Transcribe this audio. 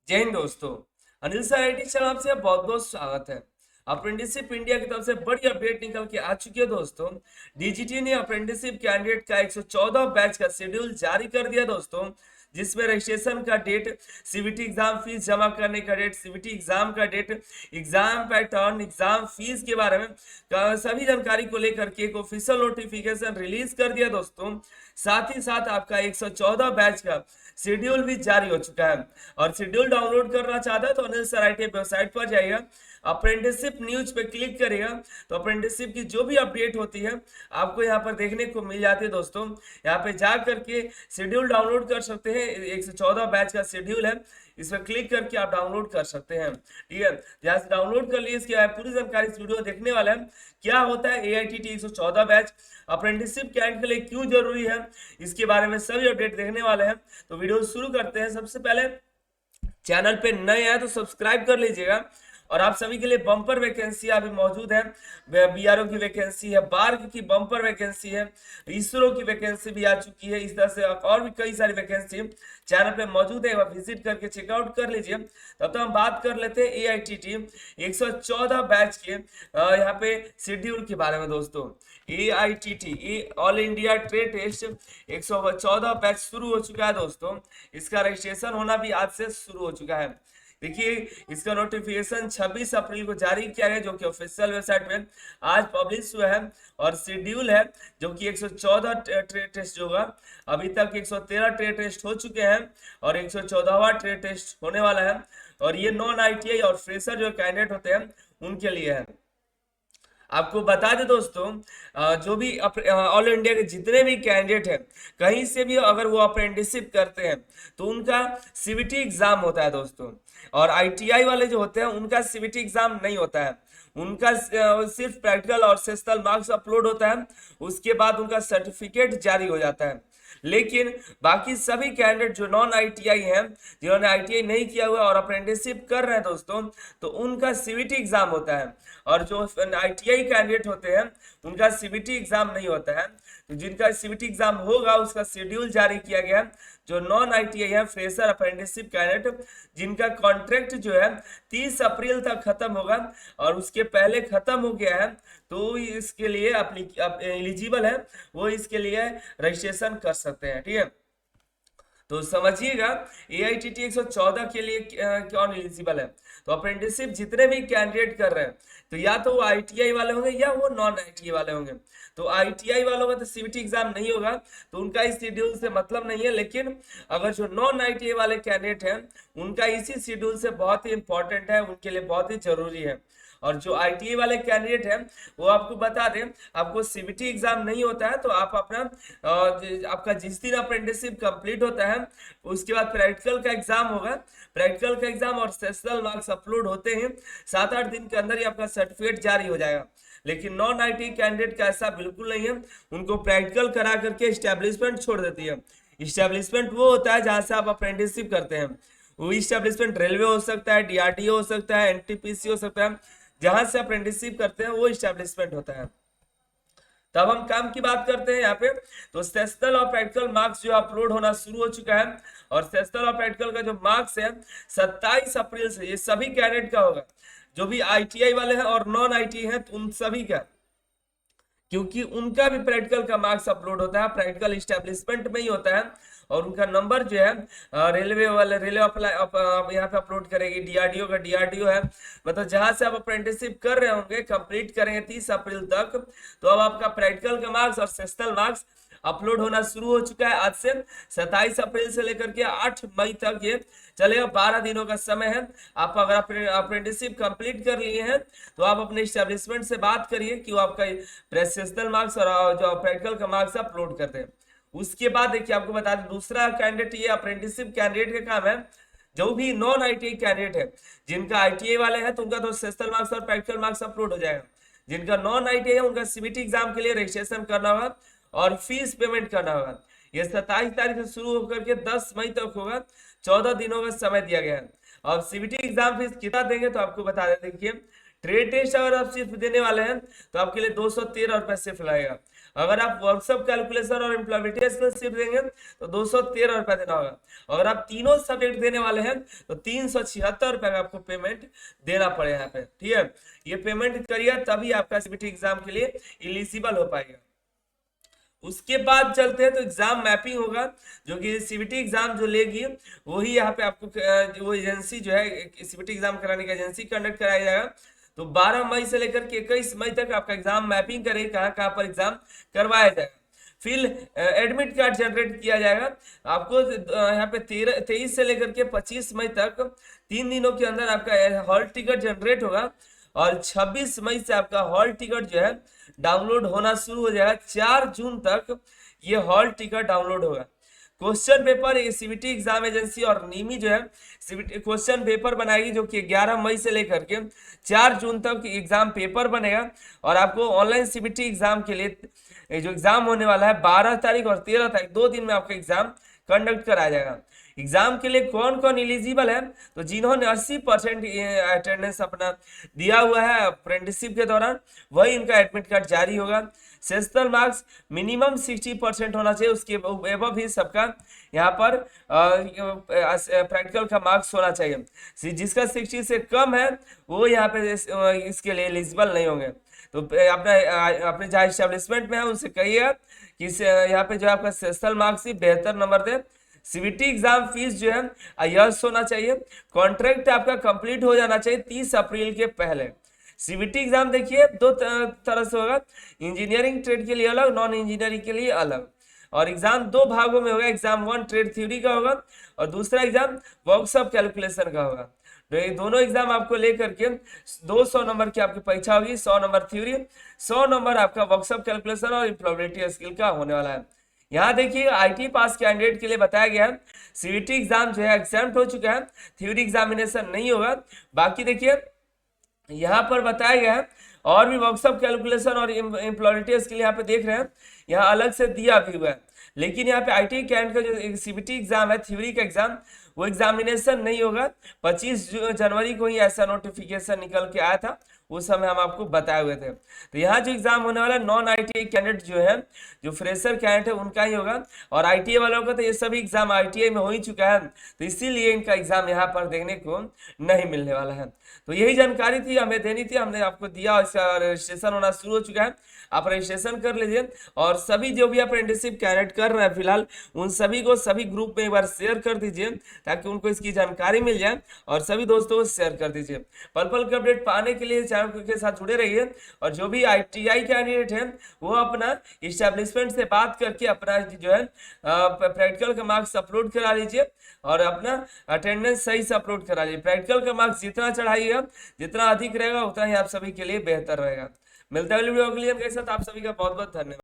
जय हिंद दोस्तों। Anil sir IT channel से बहुत बहुत स्वागत है। अप्रेंटिसशिप इंडिया की तरफ से बड़ी अपडेट निकल के आ चुकी है दोस्तों। डीजीटी ने अप्रेंटिसशिप कैंडिडेट का 114 बैच का शेड्यूल जारी कर दिया दोस्तों, जिसमें रजिस्ट्रेशन का डेट, सीबीटी एग्जाम फीस जमा करने का डेट, सीबीटी एग्जाम का date, exam pattern, exam fees के बारे में सभी जानकारी को लेकर के एक ऑफिशियल नोटिफिकेशन रिलीज कर दिया दोस्तों। साथ ही साथ आपका 114 बैच का शेड्यूल भी जारी हो चुका है। और शेड्यूल डाउनलोड करना चाहता है तो अनिल सर आईटी वेबसाइट पर जाइएगा, अप्रेंटिसशिप न्यूज पे क्लिक करिएगा तो अप्रेंटिसशिप की जो भी अपडेट होती है आपको यहाँ पर देखने को मिल जाती है दोस्तों। यहाँ पे जा करके शेड्यूल डाउनलोड कर सकते हैं। 114 बैच का शेड्यूल है, इस पर क्लिक करके आप डाउनलोड कर सकते हैं। ठीक है, जहाँ से डाउनलोड कर लिए इसकी पूरी जानकारी इस वीडियो देखने वाला है। क्या होता है एआईटीटी 114 बैच, अप्रेंटिसशिप कैंडिडेट के लिए क्यों जरूरी है, इसके बारे में सभी अपडेट देखने वाले हैं। तो वीडियो शुरू करते हैं। सबसे पहले चैनल पे नए हैं तो सब्सक्राइब कर लीजिएगा। और आप सभी के लिए बम्पर वैकेंसी अभी मौजूद है। बीआरओ की वैकेंसी है, बार्ग की बम्पर वैकेंसी है, इसरो की वैकेंसी भी आ चुकी है। इस तरह से और भी कई सारी वैकेंसी चैनल पे मौजूद है, विजिट करके चेकआउट कर लीजिए। तब तक हम बात कर लेते हैं एआईटीटी 114 बैच के यहाँ पे शेड्यूल के बारे में दोस्तों। AITT all India trade test 114 batch शुरू हो चुका है दोस्तों। इसका रजिस्ट्रेशन होना भी आज से शुरू हो चुका है। देखिए, इसका नोटिफिकेशन 26 अप्रैल को जारी किया गया, जो कि ऑफिशियल वेबसाइट में आज पब्लिश हुआ है। और शेड्यूल है जो कि 114 ट्रेड टेस्ट होगा। अभी तक 113 ट्रेड टेस्ट हो चुके हैं और 114वां ट्रेड टेस्ट होने वाला है। और ये नॉन आईटीआई और फ्रेशर जो कैंडिडेट होते हैं उनके लिए है। आपको बता दें दोस्तों, जो भी ऑल इंडिया के जितने भी कैंडिडेट हैं, कहीं से भी अगर वो अप्रेंटिसशिप करते हैं तो उनका सीबीटी एग्जाम होता है दोस्तों। और आईटीआई वाले जो होते हैं उनका सीबीटी एग्जाम नहीं होता है। उनका सिर्फ प्रैक्टिकल और सेशनल मार्क्स अपलोड होता है, उसके बाद उनका सर्टिफिकेट जारी हो जाता है। लेकिन बाकी सभी कैंडिडेट जो नॉन आईटीआई हैं, जिन्होंने आईटीआई नहीं किया हुआ और अप्रेंटिसशिप कर रहे हैं दोस्तों, तो उनका सीबीटी एग्जाम होता है। और जो आईटीआई कैंडिडेट होते हैं उनका सीबीटी एग्जाम नहीं होता है। तो जिनका सीबीटी एग्जाम होगा उसका शेड्यूल जारी किया गया है। जो नॉन आईटीआई है, फ्रेशर अप्रेंटिसशिप कैंडिडेट, जिनका कॉन्ट्रैक्ट जो है 30 अप्रैल तक खत्म होगा और उसके पहले खत्म हो गया है, तो इसके लिए एलिजिबल है, वो इसके लिए रजिस्ट्रेशन कर सकते हैं। ठीक है, तो समझिएगा एआईटीटी 114 के लिए कौन एलिजिबल है। तो अप्रेंटिसशिप जितने भी कैंडिडेट कर रहे हैं, तो या तो वो आईटीआई वाले होंगे या वो नॉन आईटीआई वाले होंगे। तो आईटीआई वालों का तो सीबीटी एग्जाम नहीं होगा, तो उनका इस शेड्यूल से मतलब नहीं है। लेकिन अगर जो नॉन आईटीआई वाले कैंडिडेट हैं उनका इसी शेड्यूल से बहुत ही इंपॉर्टेंट है, उनके लिए बहुत ही जरूरी है। और जो आईटीआई वाले कैंडिडेट हैं वो आपको बता दें, आपको सीबीटी एग्जाम नहीं होता है, तो आप अपना आपका जिस दिन अप्रेंटिसशिप कंप्लीट होता है उसके बाद प्रैक्टिकल का एग्जाम होगा। प्रैक्टिकल का एग्जाम और सेशनल मार्क्स अपलोड होते हैं 7-8 दिन के अंदर ही आपका सर्टिफिकेट जारी हो जाएगा। लेकिन नॉन आईटी कैंडिडेट का ऐसा बिल्कुल नहीं है, उनको प्रैक्टिकल करा करके इस्टेब्लिशमेंट छोड़ देती है। इस्टेब्लिशमेंट वो होता है जहां से आप अप्रेंटिसशिप करते हैं। वो इस्टेब्लिशमेंट रेलवे हो सकता है, डीआरडीओ हो सकता है, एनटीपीसी हो सकता है। जहां से अप्रेंटिसशिप करते हैं वो इस्टेब्लिशमेंट होता है। तब हम काम की बात करते हैं यहाँ पे। तो सेशनल और प्रैक्टिकल मार्क्स जो अपलोड होना शुरू हो चुका है। और सेशनल और प्रैक्टिकल का जो मार्क्स है 27 अप्रैल से ये सभी कैडेट का होगा, जो भी आईटीआई वाले हैं और नॉन आईटीआई हैं तो उन सभी का, क्योंकि उनका भी प्रैक्टिकल का मार्क्स अपलोड होता है, प्रैक्टिकल इस्टेब्लिशमेंट में ही होता है। और उनका नंबर जो है रेलवे वाले रेलवे अप्लाई यहाँ पे अपलोड करेगी। डीआरडीओ का डीआरडीओ है, मतलब जहां से आप अप्रेंटिसशिप कर रहे होंगे, कंप्लीट करेंगे 30 अप्रैल तक, तो अब आपका प्रैक्टिकल का मार्क्स और सेशनल मार्क्स अपलोड होना शुरू हो चुका है। आज से 27 अप्रैल से लेकर के 8 मई तक ये चलेगा, 12 दिनों का समय है। आप अगर अप्रेंटिसशिप कंप्लीट कर लिए हैं तो आप अपने स्टैब्लिशमेंट से बात करिए कि वो आपका प्रेसेशनल मार्क्स और जो प्रैक्टिकल का मार्क्स अपलोड करते हैं। उसके बाद देखिए, आपको बता दें दूसरा कैंडिडेट, ये अप्रेंटिसशिप कैंडिडेट का काम है। जो भी नॉन आईटीआई कैंडिडेट है, जिनका आईटीआई वाले हैं तो उनका तो सेशनल मार्क्स और प्रैक्टिकल मार्क्स अपलोड हो जाएगा। जिनका नॉन आईटीआई है उनका सीबीटी एग्जाम के लिए रजिस्ट्रेशन करना होगा और फीस पेमेंट करना होगा। ये 27 तारीख से शुरू होकर के 10 मई तक होगा, 14 दिनों का समय दिया गया है। और सीबीटी एग्जाम फीस कितना देंगे तो आपको बता दें। देखिए, ट्रेड टेस्ट अगर आप सिर्फ देने वाले हैं तो आपके लिए 213 रुपए सिर्फ लगेगा। अगर आप वर्कशॉप कैलकुलेशन और एम्प्लॉयबिलिटी स्किल सिर्फ देंगे तो 213 रुपया देना होगा। अगर आप तीनों सब्जेक्ट देने वाले हैं तो 376 रुपया का आपको पेमेंट देना पड़े यहाँ पे, ठीक है। ये पेमेंट करिए तभी आपका सीबीटी एग्जाम के लिए एलिजिबल हो पाएगा। उसके बाद चलते हैं तो एग्जाम मैपिंग होगा, जो कि सीबीटी एग्जाम जो लेगी वही यहाँ पे आपको वो एजेंसी जो है सीबीटी एग्जाम कराने की एजेंसी कंडक्ट कराया जाएगा। तो 12 मई से लेकर के 21 मई तक आपका एग्जाम मैपिंग करेगी, कहाँ कहाँ पर एग्जाम करवाया जाएगा। फिर एडमिट कार्ड जनरेट किया जाएगा आपको यहाँ पे 23 से लेकर के 25 मई तक 3 दिनों के अंदर आपका हॉल टिकट जनरेट होगा। और 26 मई से आपका हॉल टिकट जो है डाउनलोड होना शुरू हो जाएगा। 4 जून तक ये हॉल टिकट डाउनलोड होगा। Question paper CBT exam agency और नीमी जो है सीबीटी क्वेश्चन पेपर बनाएगी, जो कि 11 मई से लेकर के 4 जून तक एग्जाम पेपर बनेगा। और आपको ऑनलाइन सीबीटी एग्जाम के लिए जो एग्जाम होने वाला है 12 तारीख और 13 तारीख 2 दिन में आपका एग्जाम कंडक्ट कराया जाएगा। एग्जाम के लिए कौन कौन एलिजिबल है, तो जिन्होंने 80% अटेंडेंस अपना दिया हुआ है अप्रेंटिसशिप के दौरान वही इनका एडमिट कार्ड जारी होगा। सेशनल मार्क्स मिनिमम 60% होना चाहिए, उसके एबव ही सबका यहाँ पर प्रैक्टिकल का मार्क्स होना चाहिए। जिसका 60 से कम है वो यहाँ पे इसके लिए एलिजिबल नहीं होंगे। तो अपने जहाँ इस्टेब्लिशमेंट में है उनसे कहिए कि यहाँ पे जो आपका सेशनल मार्क्स ही बेहतर नंबर दे। सीबीटी एग्जाम फीस जो है यस होना चाहिए। कॉन्ट्रैक्ट आपका कंप्लीट हो जाना चाहिए 30 अप्रैल के पहले। सीबीटी एग्जाम देखिए 2 तरह से होगा, इंजीनियरिंग ट्रेड के लिए अलग, नॉन इंजीनियरिंग के लिए अलग। और एग्जाम 2 भागों में होगा, एग्जाम 1 ट्रेड थ्योरी का होगा और दूसरा एग्जाम वर्कशॉप कैलकुलेशन का होगा। तो ये दोनों एग्जाम आपको लेकर के 200 नंबर की आपकी परीक्षा होगी, 100 नंबर थ्योरी, 100 नंबर आपका वर्कशॉप कैलकुलेशन और एम्प्लॉयबिलिटी स्किल का होने वाला है। यहाँ देखिए आईटी पास कैंडिडेट के लिए बताया गया है सीबीटी एग्जाम जो है एग्जाम्प्ट हो चुका है, थ्योरी एग्जामिनेशन नहीं होगा। बाकी देखिए यहाँ पर बताया गया है और भी वर्कशॉप कैलकुलेशन और एम्प्लॉयबिलिटी स्किल यहाँ पे देख रहे हैं, यहाँ अलग से दिया भी हुआ है। लेकिन यहाँ पे आईटी कैंड का जो सीबीटी एग्जाम है थ्योरी का एग्जाम वो एग्जामिनेशन नहीं होगा। 25 जनवरी को ही ऐसा नोटिफिकेशन निकल के आया था, उस समय हम आपको बताए हुए थे। तो यहाँ जो एग्जाम होने वाला नॉन आईटीआई कैंडिडेट जो है, जो फ्रेशर कैंडिडेट है उनका ही होगा। और आईटीआई वालों का तो ये सभी एग्जाम आईटीआई में हो ही चुका है, तो इसीलिए इनका एग्जाम यहाँ पर देखने को नहीं मिलने वाला है। तो यही जानकारी थी हमें देनी थी, हमने आपको दिया। इसका रजिस्ट्रेशन होना शुरू हो चुका है, आप रजिस्ट्रेशन कर लीजिए। और सभी जो भी अप्रेंटिसशिप कैंडिडेट कर रहे हैं फिलहाल उन सभी को सभी ग्रुप में एक बार शेयर कर दीजिए ताकि उनको इसकी जानकारी मिल जाए, और सभी दोस्तों को शेयर कर दीजिए। पल पल के अपडेट पाने के लिए चैनल के साथ जुड़े रहिए। और जो भी आईटीआई कैंडिडेट है वो अपना इस्टेब्लिशमेंट से बात करके अपना जो है प्रैक्टिकल का मार्क्स अपलोड करा लीजिए और अपना अटेंडेंस सही से अपलोड करा लीजिए। प्रैक्टिकल का मार्क्स जितना चढ़ाइएगा, जितना अधिक रहेगा उतना ही आप सभी के लिए बेहतर रहेगा। मिलता है अगली वीडियो के साथ, आप सभी का बहुत बहुत धन्यवाद।